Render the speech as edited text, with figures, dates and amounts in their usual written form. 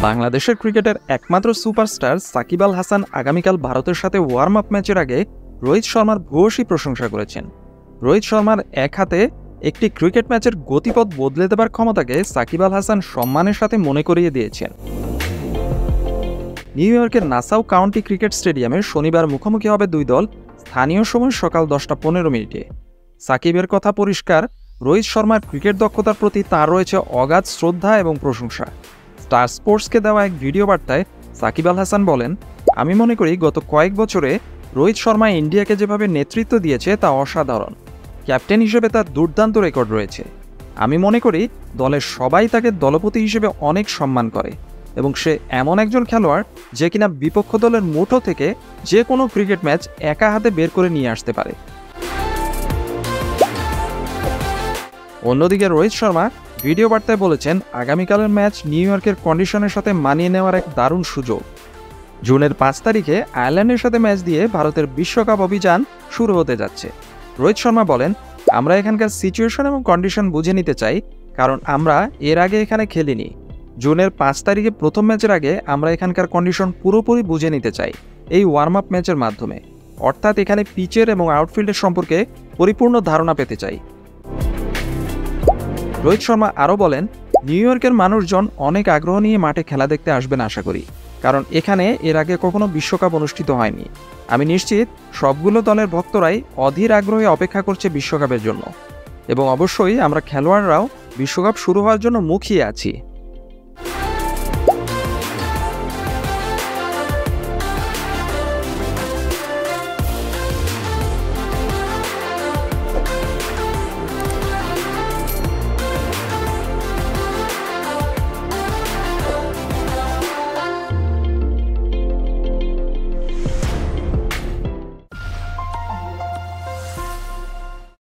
বাংলাদেশের ক্রিকেটের একমাত্র সুপারস্টার সাকিব আল হাসান আগামীকাল ভারতের সাথে ওয়ার্ম আপ ম্যাচের আগে রোহিত শর্মার ভূয়সী প্রশংসা করেছেন। রোহিত শর্মার এক হাতে একটি ক্রিকেট ম্যাচের গতিপথ বদলে দেবার ক্ষমতাকে সাকিব আল হাসান সম্মানের সাথে মনে করিয়ে দিয়েছেন। নিউ ইয়র্কের নাসাউ কাউন্টি ক্রিকেট স্টেডিয়ামে শনিবার মুখোমুখি হবে দুই দল, স্থানীয় সময় সকাল 10:15। সাকিবের কথা পরিষ্কার, রোহিত শর্মার ক্রিকেট দক্ষতার প্রতি তাঁর রয়েছে অগাধ শ্রদ্ধা এবং প্রশংসা। স্টার স্পোর্টসকে দেওয়া এক ভিডিও বার্তায় সাকিব আল হাসান বলেন, আমি মনে করি গত কয়েক বছরে রোহিত শর্মা ইন্ডিয়াকে যেভাবে নেতৃত্ব দিয়েছে তা অসাধারণ। ক্যাপ্টেন হিসেবে তার দুর্দান্ত রেকর্ড রয়েছে। আমি মনে করি দলের সবাই তাকে দলপতি হিসেবে অনেক সম্মান করে এবং সে এমন একজন খেলোয়াড় যে কিনা বিপক্ষ দলের মুঠো থেকে যে কোনো ক্রিকেট ম্যাচ একা হাতে বের করে নিয়ে আসতে পারে। অন্যদিকে রোহিত শর্মা ভিডিও বার্তায় বলেছেন, আগামীকালের ম্যাচ নিউ ইয়র্কের কন্ডিশনের সাথে মানিয়ে নেওয়ার এক দারুণ সুযোগ। জুনের 5 তারিখে আয়ারল্যান্ডের সাথে ম্যাচ দিয়ে ভারতের বিশ্বকাপ অভিযান শুরু হতে যাচ্ছে। রোহিত শর্মা বলেন, আমরা এখানকার সিচুয়েশন এবং কন্ডিশন বুঝে নিতে চাই, কারণ আমরা এর আগে এখানে খেলিনি। জুনের 5 তারিখে প্রথম ম্যাচের আগে আমরা এখানকার কন্ডিশন পুরোপুরি বুঝে নিতে চাই এই ওয়ার্ম আপ ম্যাচের মাধ্যমে, অর্থাৎ এখানে পিচের এবং আউটফিল্ডের সম্পর্কে পরিপূর্ণ ধারণা পেতে চাই। রোহিত শর্মা আরও বলেন, নিউ ইয়র্কের মানুষজন অনেক আগ্রহ নিয়ে মাঠে খেলা দেখতে আসবেন আশা করি, কারণ এখানে এর আগে কখনো বিশ্বকাপ অনুষ্ঠিত হয়নি। আমি নিশ্চিত সবগুলো দলের ভক্তরাই অধীর আগ্রহে অপেক্ষা করছে বিশ্বকাপের জন্য এবং অবশ্যই আমরা খেলোয়াড়রাও বিশ্বকাপ শুরু হওয়ার জন্য মুখিয়ে আছি।